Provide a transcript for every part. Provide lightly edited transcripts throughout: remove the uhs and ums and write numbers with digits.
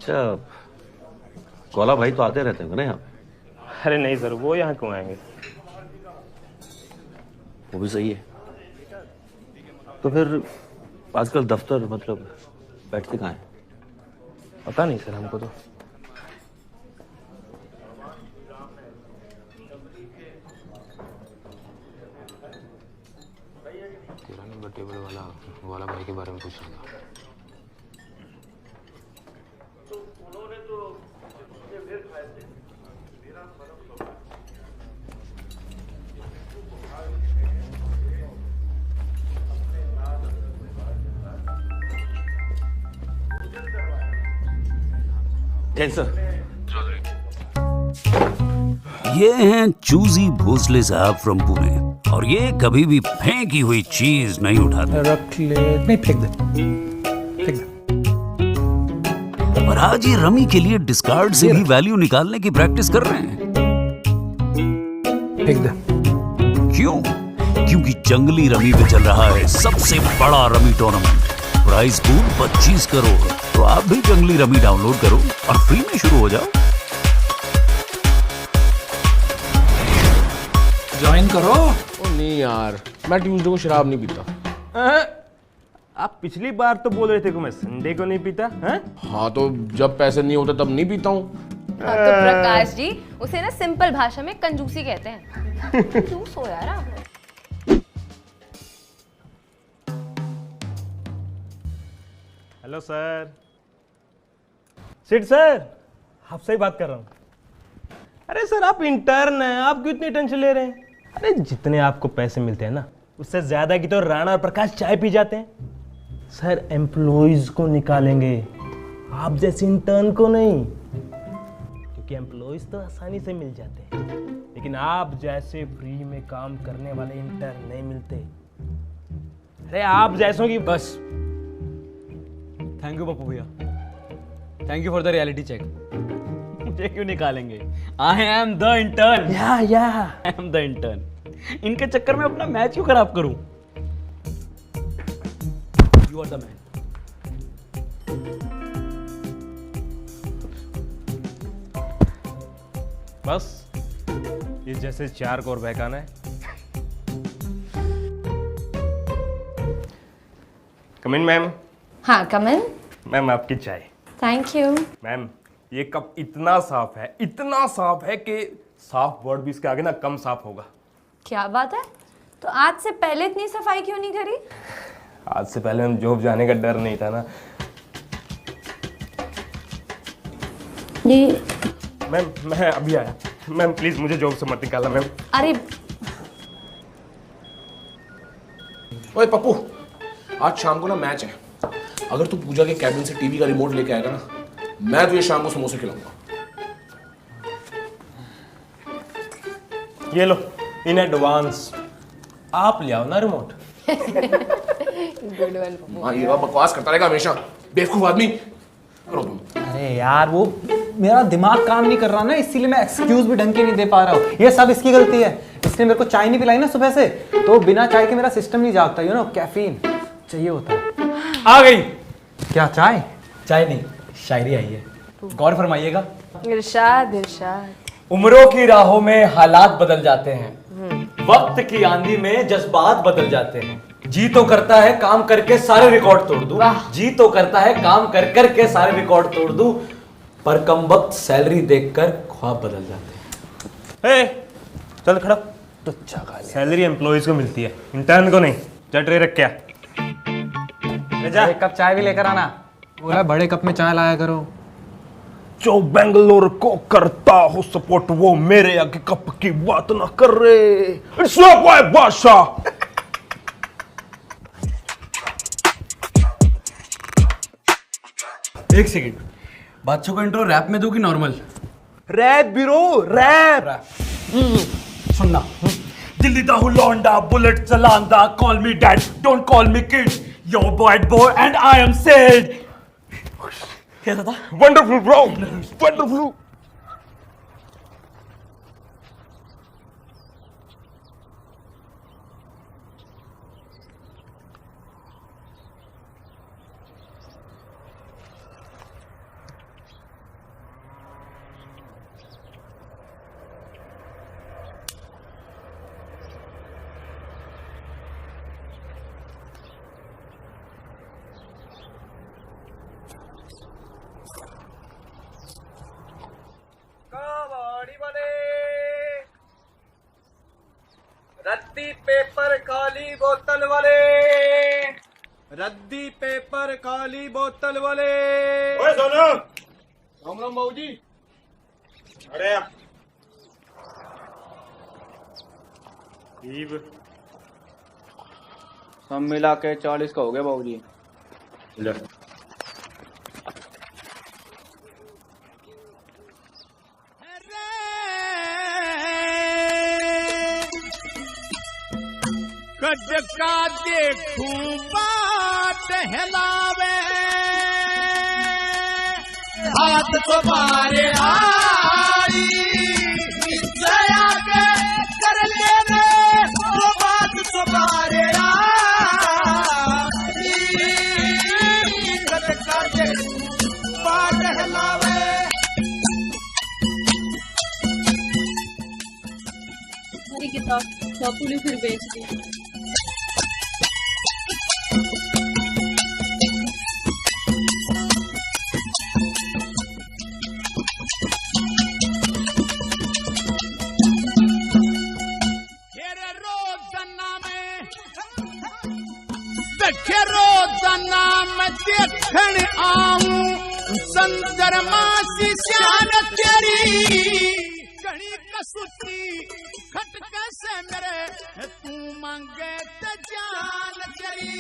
अच्छा, गोला भाई तो आते रहते होंगे ना यहाँ? अरे नहीं सर, वो यहाँ क्यों आएंगे? वो भी सही है। तो फिर आजकल दफ्तर मतलब बैठते कहाँ हैं? पता नहीं सर हमको तो। तेरा नंबर टेबल वाला भाई के बारे में पूछ रहा था। ये हैं चूजी भोसले साहब फ्रॉम पुणे और ये कभी भी फेंकी हुई चीज नहीं उठाते। रख ले, नहीं फेंक दे। और आज ये रमी के लिए डिस्कार्ड से भी वैल्यू निकालने की प्रैक्टिस कर रहे हैं। फेंक दे। क्यों? क्योंकि जंगली रमी पे चल रहा है सबसे बड़ा rummy tournament. Price pool 25 crore. तो आप भी जंगली रमी डाउनलोड करो और फ्री में शुरू हो जाओ। ज्वाइन करो। ओ नहीं यार, मैं ट्यूसडे को शराब नहीं पीता। आप पिछली बार तो बोल रहे थे कि मैं संडे को नहीं पीता हैं? हाँ तो जब पैसे नहीं होते तब नहीं पीता हूँ। हाँ तो प्रकाश जी, उसे ना सिंपल भाषा में कंजूसी कहते हैं। कंजूस हो यार आप। Hello sir. सिड सर, आपसे ही बात कर रहा हूँ। अरे सर आप इंटर्न हैं, आप क्यों इतनी टेंशन ले रहे हैं? अरे जितने आपको पैसे मिलते हैं ना, उससे ज्यादा की तो राणा और प्रकाश चाय पी जाते हैं। सर एम्प्लॉयज को निकालेंगे, आप जैसे इंटर्न को नहीं, क्योंकि एम्प्लॉयज तो आसानी से मिल जाते हैं, लेकिन आप जैसे फ्री में काम करने वाले इंटर्न नहीं मिलते। अरे आप जैसों की बस। थैंक यू पप्पू भैया, thank you for the reality check. मुझे क्यों निकालेंगे? I am the intern. या आई एम द इंटर्न। इनके चक्कर में अपना मैच क्यों खराब करूं? You are the man. बस ये जैसे 4 को और बहकाना है। Come in ma'am. हाँ कम इन। मैम आपकी चाय। Thank you. मैम ये कप इतना साफ है कि साफ वर्ड भी इसके आगे ना कम साफ होगा। क्या बात है? तो आज से पहले इतनी सफाई क्यों नहीं करी? आज से पहले हम जॉब जाने का डर नहीं था ना। ये मैम मैं अभी आया। मैम प्लीज मुझे जॉब से मत निकालना मैम। अरे ओए पप्पू, आज शाम को ना मैच है। अगर तू पूजा के कैबिन से टीवी का रिमोट लेके आएगा ना, मैं तुझे शाम को समोसे खिलाऊंगा। ये लो इन एडवांस, आप ले आओ ना रिमोट। हाँ ये बकवास करता रहेगा हमेशा, बेवकूफ आदमी। करो तुम। अरे यार वो मेरा दिमाग काम नहीं कर रहा ना, इसीलिए मैं एक्सक्यूज भी ढंग के नहीं दे पा रहा हूँ। ये सब इसकी गलती है। इसने मेरे को चाय नहीं पिलाई ना सुबह से, तो बिना चाय के मेरा सिस्टम नहीं जागता। यू नो कैफीन चाहिए होता है। आ गई। क्या चाय? चाय नहीं, शायरी आई है, गौर फरमाइएगा। इरशाद इरशाद। उम्रों की राहों में हालात बदल जाते हैं, वक्त की आंधी में जज्बात बदल जाते हैं। जी तो करता है काम करके सारे रिकॉर्ड तोड़ दूं, जी तो करता है काम कर करके सारे रिकॉर्ड तोड़ दूं, पर कम वक्त सैलरी देखकर ख्वाब बदल जाते हैं। चल खड़ा। तो सैलरी एम्प्लॉयज को मिलती है, इंटर्न को नहीं। जा ट्रे रख क्या ले जा। एक कप चाय भी लेकर आना। बोला बड़े कप में चाय लाया करो। जो बेंगलोर को करता हो सपोर्ट, वो मेरे आगे कप की बात ना कर रहे। इट्स नॉट माय बादशाह। एक सेकंड, बादशाह को इंट्रो रैप में दो कि नॉर्मल? Rap bro, rap. सुनना। दिल्ली दा हूँ लौंडा, बुलेट चलांदा, call me dad, don't call me kid, yo bad boy and I am said. कैसा था? Wonderful bro, wonderful. रद्दी पेपर खाली बोतल वाले, रद्दी पेपर खाली बोतल वाले। ओए सोनू, राम राम बाबू जी। अरे सब मिला के 40 का हो गया बाबू जी। ले कद का देखूं बात हिलावे, हाथ तो मारे आई दया के कर ले रे, वो बात तो मारे आई कद का देखूं बात हिलावे। हमारी किताब बापू ने फिर बेच दी। रोजाना मैं देखण आऊं संदरमा सी शान तेरी, कणी कसुती खटका से मेरे तू मांगे ते जान तेरी।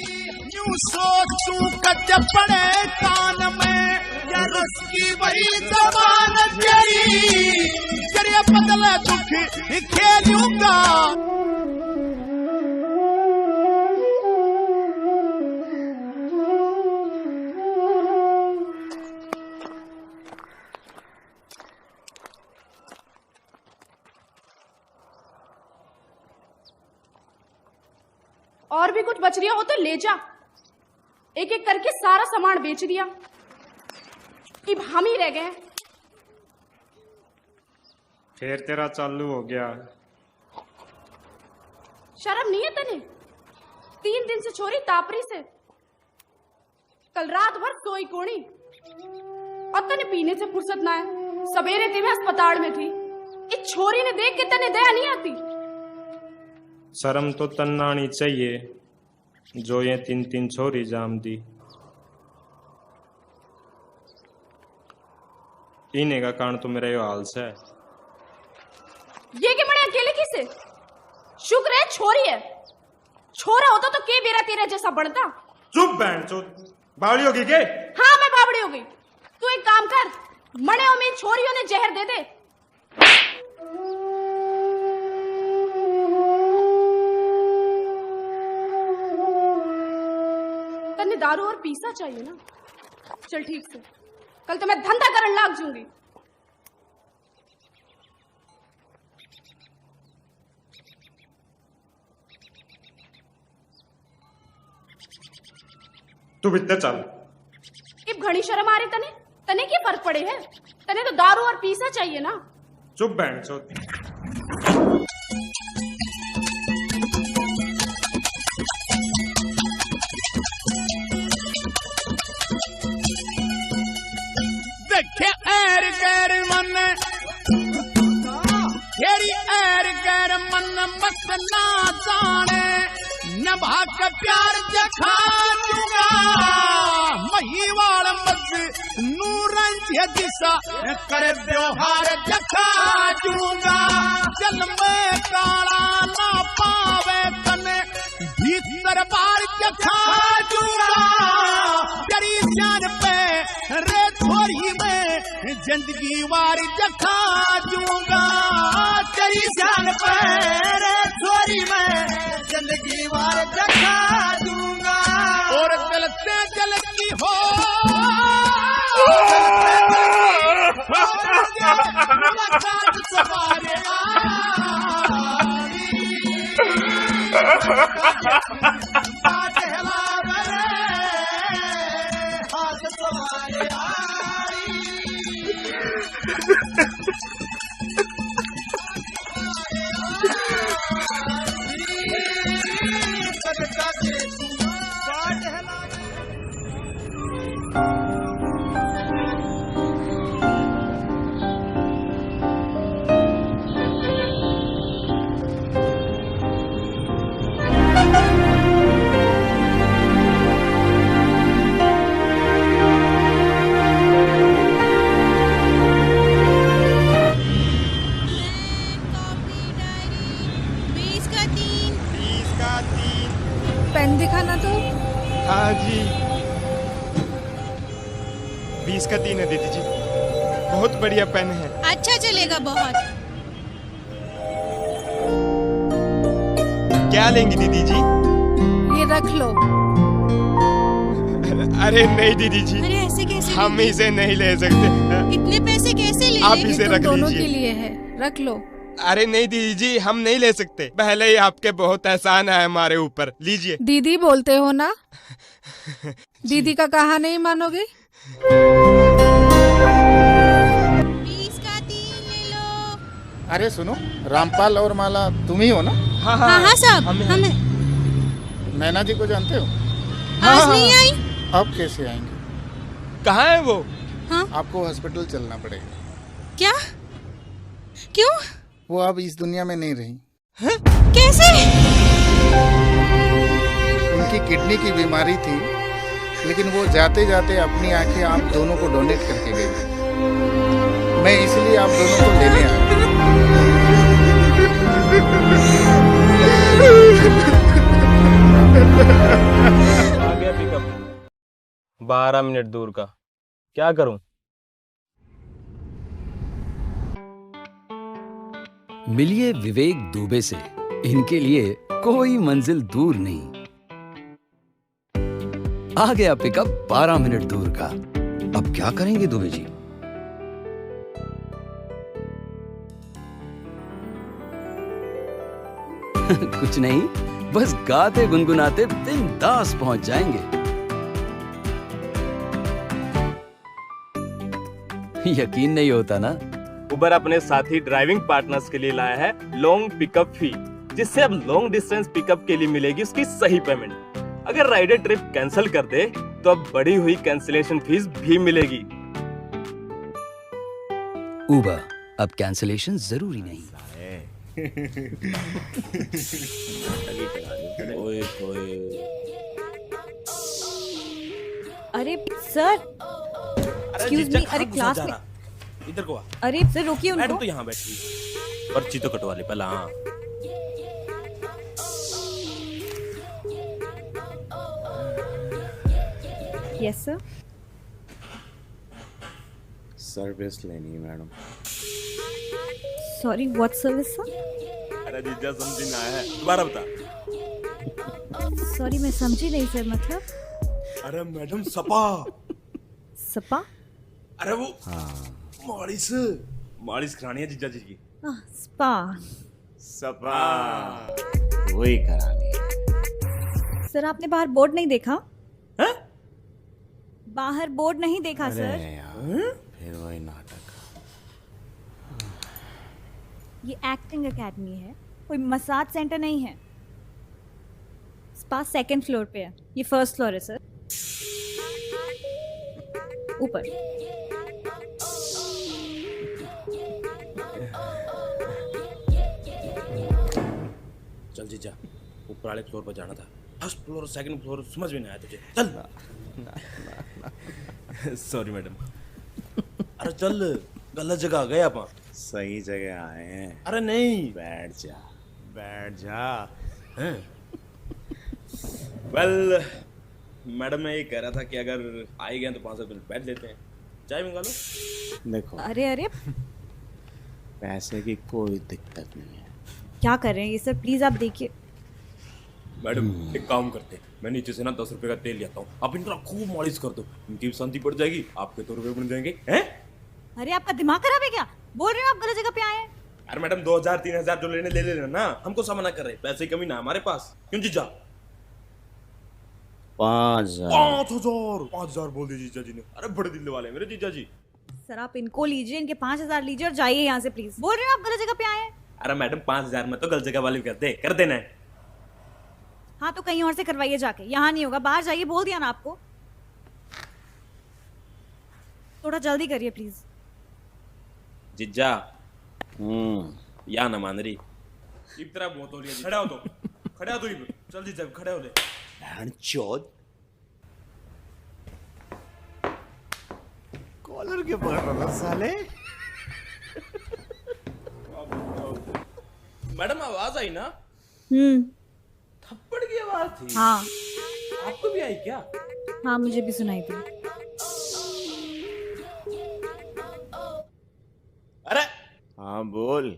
यूं सोचूं कद पड़े कान में यार उसकी वही जबान तेरी, तेरे बदले दुख खेलूंगा। और भी कुछ बच रहा हो तो ले जा। एक एक करके सारा सामान बेच दिया, अब हम ही रह गए। फिर तेरा चालू हो गया। शर्म नहीं है तने? 3 दिन से छोरी तापरी से, कल रात भर सोई कोनी और तने पीने से फुर्सत ना है। सवेरे ते मैं अस्पताल में थी, इस छोरी ने देख के तने दया नहीं आती? शर्म तो तन्नानी चाहिए जो ये 3 छोरी जाम दी। इन्हें का कारण तो मेरा यो हाल से है। ये के बड़े अकेले किसे? शुक्र है छोरी है, छोरा होता तो के बेरा तेरा जैसा बढ़ता। चुप बहन चोद, बावड़ी होगी के? हाँ मैं बावड़ी हो गई। तू एक काम कर, मने में छोरियों ने जहर दे दे। तन्ने दारू और पीसा चाहिए ना? चल ठीक से, कल तो मैं धंधा करने लाग जूंगी। तू भीतर चल। इब घड़ी शर्म आ रही तने? तने क्या फर्क पड़े है? तने तो दारू और पीसा चाहिए ना? चुप बहन चोद। देखे एर गैर मन तेरी एर गैर मन मत ना जाने, नभा के प्यार जखा दूंगा। महीवाल मत नूरंज दिशा कर व्यवहार जखा दूंगा। जल में काला ना पावे तने भीतर बार जखा दूंगा। तेरी जान पे रे थोड़ी में जिंदगी वार जखा दूंगा। तेरी जान पे रे थोड़ी में जिंदगी वार जखा दूंगा। और दिल से दिल की हो मुलाकात सवारे हाथ सवारे का 3। पेन दिखाना तो। हाँ जी 20 का 3 है दीदी जी, बहुत बढ़िया पेन है। अच्छा चलेगा बहुत। क्या लेंगी दीदी जी? ये रख लो। अरे नहीं दीदी जी, अरे ऐसे कैसे? हम इसे नहीं ले सकते। इतने पैसे कैसे ले? आप इसे रख दोनों लीजिए। के लिए है, रख लो। अरे नहीं दीदी जी, हम नहीं ले सकते, पहले ही आपके बहुत एहसान है हमारे ऊपर, लीजिए। दीदी बोलते हो ना? दीदी का कहा नहीं मानोगे? 20 का 3 ले लो। अरे सुनो, रामपाल और माला तुम ही हो ना? हाँ हाँ साहब, हमें नैना जी को जानते हो? आज नहीं आई। अब कैसे आएंगे? कहाँ है वो? आपको हॉस्पिटल चलना पड़ेगा। क्या? क्यों? वो अब इस दुनिया में नहीं रही। कैसे? उनकी किडनी की बीमारी थी, लेकिन वो जाते जाते अपनी आंखें आप दोनों को डोनेट करके गई। मैं इसलिए आप दोनों को लेने आया। आ गया पिकअप 12 मिनट दूर का। क्या करूं? मिलिए विवेक दुबे से, इनके लिए कोई मंजिल दूर नहीं। आ गया पिकअप 12 मिनट दूर का। अब क्या करेंगे दुबे जी? कुछ नहीं, बस गाते गुनगुनाते बिंदास पहुंच जाएंगे। यकीन नहीं होता ना? उबर अपने साथी ड्राइविंग पार्टनर्स के लिए लाया है लॉन्ग पिकअप फी, जिससे अब लॉन्ग डिस्टेंस पिकअप के लिए मिलेगी उसकी सही पेमेंट। अगर राइडर ट्रिप कैंसिल कर दे तो अब बढ़ी हुई कैंसिलेशन फीस भी मिलेगी। उबर, अब कैंसिलेशन जरूरी नहीं। अरे सर, एक्सक्यूज मी, अरे क्लास में इधर को आ। अरे सर रोकिए मैडम उनको। तो यहाँ बैठी, पर्ची तो कटवा ले पहला। हाँ यस सर। सर्विस लेनी है madam. Sorry, what service sir? अरे जीजा समझी ना है, दोबारा बता। सॉरी मैं समझी नहीं सर, मतलब? अरे मैडम सपा। सपा? अरे वो मालिश मालिश करानी है जीजा जी की। स्पा। सपा वही करानी है। सर आपने बाहर बोर्ड नहीं देखा? है? बाहर बोर्ड नहीं देखा सर? फिर वही नाटक। ये एक्टिंग एकेडमी है, कोई मसाज सेंटर नहीं है। स्पा सेकंड फ्लोर पे है, ये फर्स्ट फ्लोर है सर। ऊपर। चल जीजा, ऊपर वाले फ्लोर पर जाना था। फर्स्ट फ्लोर सेकंड फ्लोर समझ में नहीं आया तुझे। चल। Sorry madam. अरे चल, गलत जगह आ गए आप। सही जगह आए हैं। अरे नहीं, बैठ जा। बैठ जा। वेल मैडम, मैं ये कह रहा था कि अगर आ ही गए तो 5 मिनट बैठ लेते हैं, चाय मंगा लो। देखो, अरे अरे पैसे की कोई दिक्कत नहीं है। क्या कर रहे हैं ये सर, प्लीज आप देखिए। मैडम एक काम करते हैं, मैं नीचे से ना 10 रुपए का तेल लेता हूँ, आप इनका खूब मालिश कर दो, इनकी भी शांति पड़ जाएगी, आपके तो रुपए बन जाएंगे। हैं? अरे आपका दिमाग खराब है क्या? बोल रहे हो आप गलत जगह पे आए हैं। अरे मैडम 2000-3000 जो लेने ले लेना ना, हमको सब मना कर रहे हैं, पैसे की कमी ना हमारे पास। क्यों जीजा? 5000 बोल दी जीजा जी ने। अरे बड़े दिल वाले मेरे जीजा जी। सर आप इनको लीजिए, इनके 5000 लीजिए और जाइए यहाँ से प्लीज। बोल रहे हो आप गलत जगह पे आए हैं। अरे मैडम 5000 में तो गलत जगह वाले कर देना है। हाँ तो कहीं और से करवाइए जाके, यहाँ नहीं होगा, बाहर जाइए, बोल दिया ना आपको। थोड़ा जल्दी करिए प्लीज। जीजा या ना मान रही इब तरह बहुत हो रही है। खड़ा हो तो, खड़ा हो तो इब, चल जीजा खड़े हो ले। चौथ कॉलर के पकड़ रहा साले। मैडम आवाज आई ना? थप्पड़ की आवाज थी? हाँ आपको भी आई क्या? हाँ, मुझे भी सुनाई थी। अरे हाँ बोल।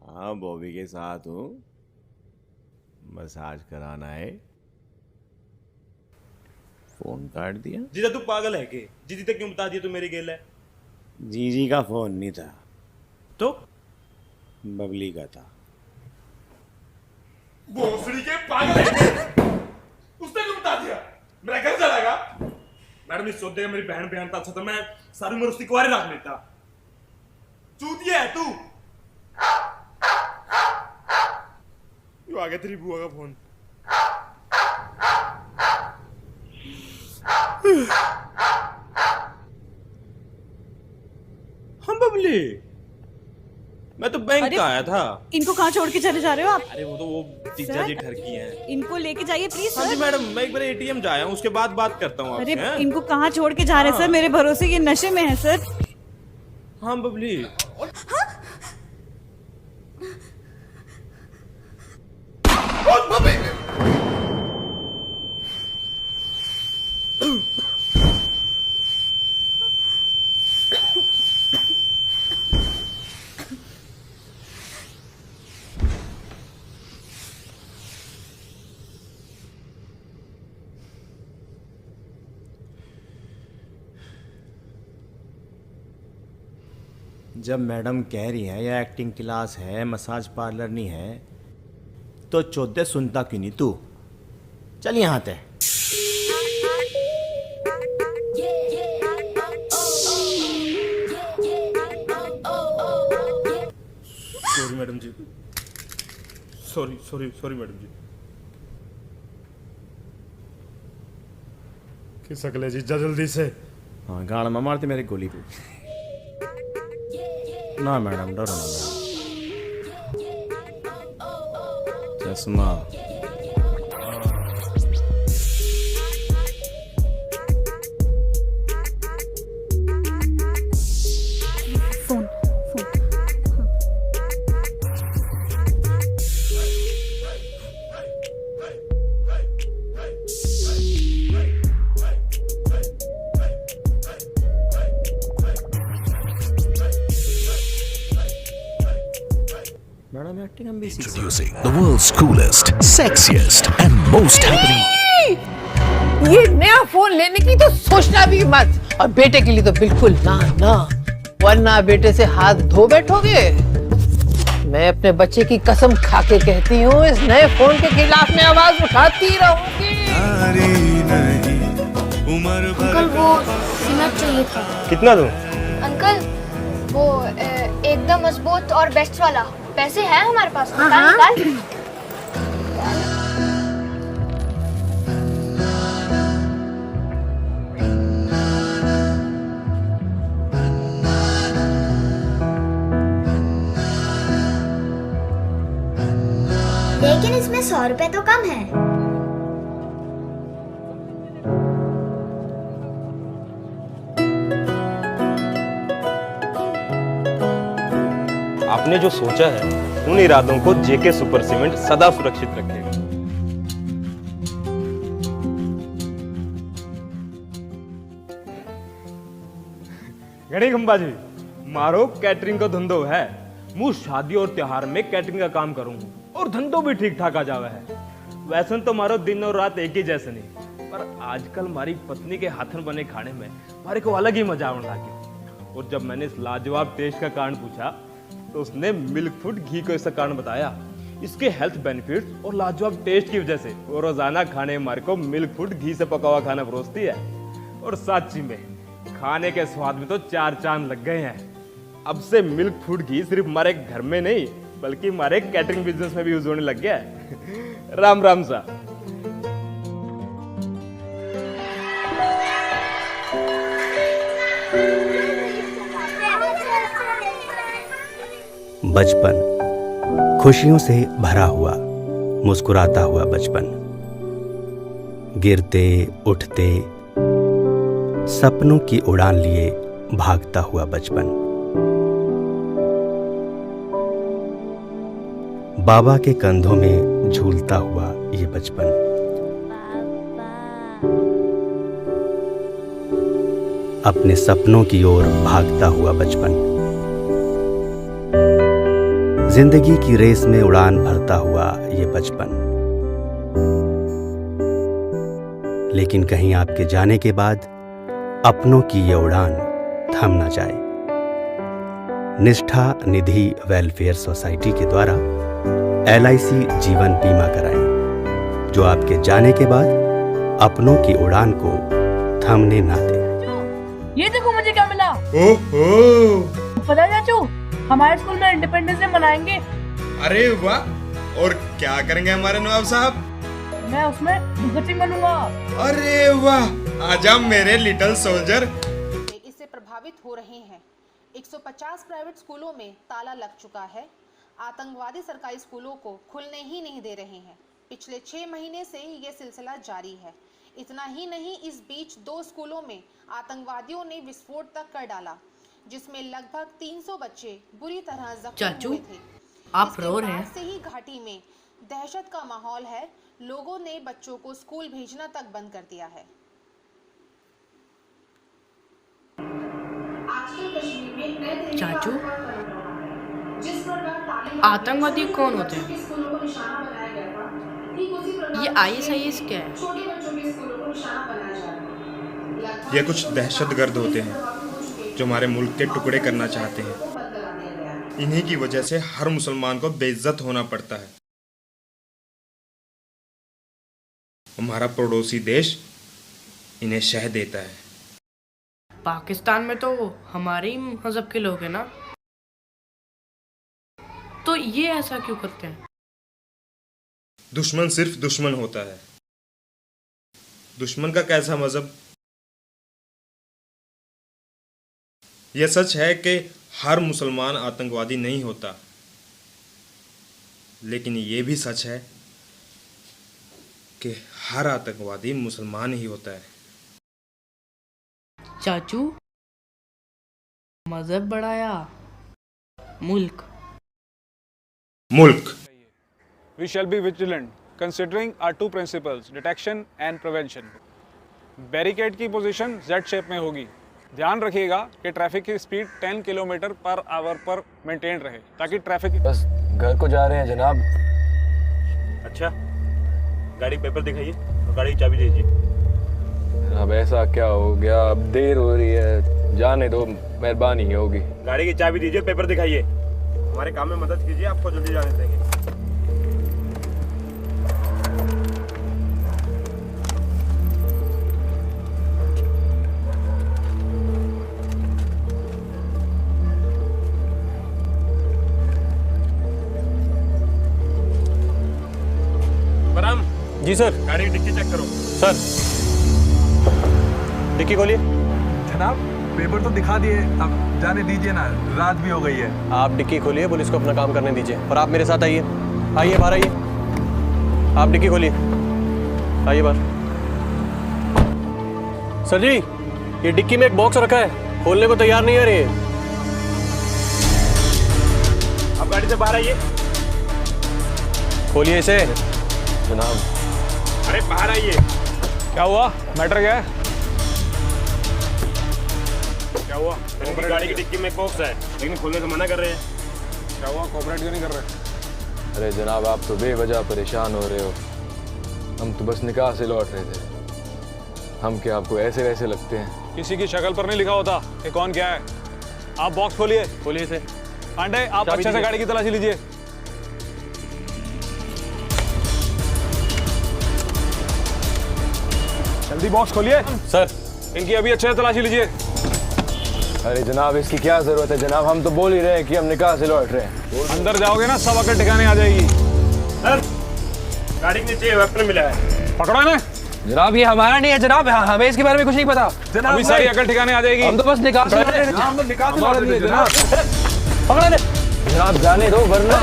हाँ बॉबी के साथ हूँ, मसाज कराना है। फोन काट दिया। जीजा तू पागल है के? जीजी तक क्यों बता दिया तू मेरी गेल है? जीजी का फोन नहीं था, तो बबली का था। भोसड़ी के पागल है के? उसने क्यों बता दिया? मेरा घर चलाएगा? मैडम इस सोचते मेरी बहन था अच्छा तो मैं सारी उम्र उसकी कुंवारी रख लेता। चूतिया है तू। यू आ गया तेरी बुआ का फोन। हम बबली, मैं तो बैंक का आया था। इनको कहाँ छोड़ के चले जा रहे हो आप? अरे वो तो वो जीजा जी ठरकी हैं। इनको लेके जाइए प्लीज हाँ जी सर। मैडम, मैं एक बार एटीएम जाया हूँ, उसके बाद बात करता हूँ अरे आपसे। हैं? इनको कहाँ छोड़ के जा रहे हैं सर? मेरे भरोसे ये नशे में है सर। हाँ बबली। जब मैडम कह रही है या एक्टिंग क्लास है, मसाज पार्लर नहीं है, तो चौदह सुनता क्यों नहीं तू? चल यहाँ ते। सॉरी मैडम जी, सॉरी मैडम जी। किस अगले जी, जा जल्दी से। हाँ गाड़ में मारते मेरे गोली पे। ना मैडम डरो ना मैडम। चश्मा फोन फोन। मैडम एक्टिंग हम भी सीख सकते हैं। Introducing the world's coolest, sexiest, and most happening. ये नया फोन लेने की तो सोचना भी मत, और बेटे के लिए तो बिल्कुल ना ना, वरना बेटे से हाथ धो बैठोगे। मैं अपने बच्चे की कसम खा के कहती हूँ, इस नए फोन के खिलाफ मैं आवाज उठाती रहूंगी। अंकल वो सिमट चाहिए था। कितना दूं? अंकल वो एकदम मजबूत और बेस्ट वाला। पैसे हैं हमारे पास? हाँ। निकाल। लेकिन इसमें 100 रुपए तो कम है। आपने जो सोचा है उन इरादों को जेके सुपर सीमेंट सदा सुरक्षित रखेगा। गणी खंबा जी, मारो कैटरिंग का धंधो है। मुझ शादी और त्योहार में कैटरिंग का काम करूंगा और धंधो भी ठीक ठाक आ जावे है। वैसे तो मारो दिन और रात एक ही जैसे नहीं, पर आजकल हमारी पत्नी के हाथन बने खाने में हमारे को अलग ही मजा आने लगा। और जब मैंने इस लाजवाब टेस्ट का कारण पूछा तो उसने मिल्क फूड घी को इसका कारण बताया। इसके हेल्थ बेनिफिट्स और लाजवाब टेस्ट की वजह से वो रोजाना खाने हमारे को मिल्क फूड घी से पका हुआ खाना परोसती है। और सच्ची में खाने के स्वाद में तो 4 चांद लग गए हैं। अब से मिल्क फूड घी सिर्फ हमारे घर में नहीं बल्कि हमारे कैटरिंग बिजनेस में भी यूज होने लग गया है। राम राम सा। बचपन खुशियों से भरा हुआ, मुस्कुराता हुआ बचपन, गिरते उठते सपनों की उड़ान लिए भागता हुआ बचपन, बाबा के कंधों में झूलता हुआ ये बचपन। अपने सपनों की ओर भागता हुआ बचपन। जिंदगी की रेस में उड़ान भरता हुआ ये बचपन। लेकिन कहीं आपके जाने के बाद अपनों की ये उड़ान थम ना जाए। निष्ठा निधि वेलफेयर सोसाइटी के द्वारा LIC जीवन बीमा कराएं, जो आपके जाने के बाद अपनों की उड़ान को थमने ना दे। ये देखो मुझे क्या मिला। ओहो, पता है चाचू, हमारे स्कूल में इंडिपेंडेंस डे मनाएंगे। अरे वाह, और क्या करेंगे हमारे नवाब साहब? मैं उसमें भगत सिंह बनूंगा। अरे वाह, आजा मेरे लिटिल सोल्जर। इससे प्रभावित हो रहे हैं। 150 प्राइवेट स्कूलों में ताला लग चुका है। आतंकवादी सरकारी स्कूलों को खुलने ही नहीं दे रहे हैं। पिछले 6 महीने से ये सिलसिला जारी है। इतना ही नहीं, इस बीच 2 स्कूलों में आतंकवादियों ने विस्फोट तक कर डाला, जिसमें लगभग 300 बच्चे बुरी तरह जख्मी हुए थे। आप रो रहे हैं? से ही घाटी में दहशत का माहौल है। लोगों ने बच्चों को स्कूल भेजना तक बंद कर दिया है। चाचू, आतंकवादी कौन होते हैं? ये ISIS क्या है? ये कुछ दहशतगर्द होते हैं जो हमारे मुल्क के टुकड़े करना चाहते हैं। इन्हीं की वजह से हर मुसलमान को बेइज्जत होना पड़ता है। हमारा पड़ोसी देश इन्हें शह देता है। पाकिस्तान में तो हमारे ही मजहब के लोग हैं ना, तो ये ऐसा क्यों करते हैं? दुश्मन सिर्फ दुश्मन होता है। दुश्मन का कैसा मजहब? यह सच है कि हर मुसलमान आतंकवादी नहीं होता, लेकिन यह भी सच है कि हर आतंकवादी मुसलमान ही होता है। चाचू, मजहब बढ़ाया मुल्क। मुल्क। We shall be vigilant, considering our 2 principles, detection and prevention. Barricade की पोजीशन Z शेप में होगी। ध्यान रखिएगा कि ट्रैफिक की स्पीड 10 किलोमीटर पर आवर पर मेंटेन रहे, ताकि ट्रैफिक। बस घर को जा रहे हैं जनाब। अच्छा, गाड़ी पेपर दिखाइए और गाड़ी की चाबी दीजिए। अब ऐसा क्या हो गया? अब देर हो रही है, जाने दो, मेहरबानी होगी। गाड़ी की चाबी दीजिए, पेपर दिखाइए। हमारे काम में मदद कीजिए, आपको जल्दी जाने देंगे। बराम जी सर। गाड़ी की डिक्की चेक करो। सर, डिक्की खोलिए। जनाब, पेपर तो दिखा दिए, अब जाने दीजिए ना, रात भी हो गई है। आप डिक्की खोलिए, पुलिस को अपना काम करने दीजिए और आप मेरे साथ आइए। आइए बाहर आइए। आप डिक्की खोलिए, आइए बाहर। सर जी, ये डिक्की में एक बॉक्स रखा है, खोलने को तैयार नहीं आ रही है। आप गाड़ी से बाहर आइए। खोलिए इसे। जनाब, अरे बाहर आइए। क्या हुआ? मैटर क्या है? क्या हुआ? उनकी गाड़ी की डिक्की में एक बॉक्स है, लेकिन खोलने से मना कर रहे हैं। क्या हुआ? कोऑपरेट क्यों नहीं कर रहे? अरे जनाब, आप तो बेवजह परेशान हो रहे हो। हम तो बस निकाह से लौट रहे थे। हम क्या आपको ऐसे वैसे लगते हैं? किसी की शक्ल पर नहीं लिखा होता कि कौन क्या है। आप बॉक्स खोलिए। खोलिए इसे। पांडे, आप अच्छे से गाड़ी की तलाशी लीजिए। जल्दी बॉक्स खोलिए। सर, इनकी अभी अच्छे से तलाशी लीजिए। अरे जनाब, इसकी क्या जरूरत है जनाब? हम तो बोल ही रहे हैं कि हम निकाह से लौट रहे हैं। अंदर जाओगे ना, सब अकड़ ठिकाने आ जाएगी। सर, गाड़ी के नीचे वेपन मिला है, पकड़ो इन्हें। जनाब, ये हमारा नहीं है जनाब, हमें इसके बारे में कुछ नहीं पता। जनाब, अभी सारी अकड़ ठिकाने आ जाएगी। हम तो बस निकाह से लौट रहे हैं। हम तो निकाह से लौट रहे हैं जनाब। पकड़ो इन्हें। जनाब, जाने दो वरना।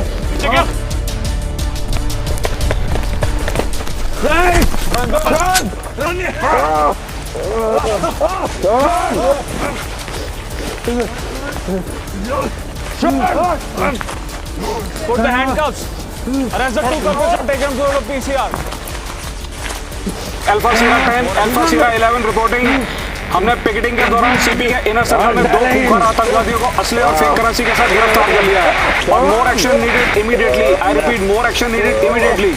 Put the handcuffs. Arrest the 2 culprits and take them to the PCR. Alpha Sierra 10, Alpha Sierra 11 reporting. हमने पिकेटिंग के दौरान सीपी के इनर सर्कल में 2 खूंखार आतंकवादियों को असले और फेक करेंसी के साथ गिरफ्तार कर लिया है और more action needed immediately. I repeat, more action needed immediately.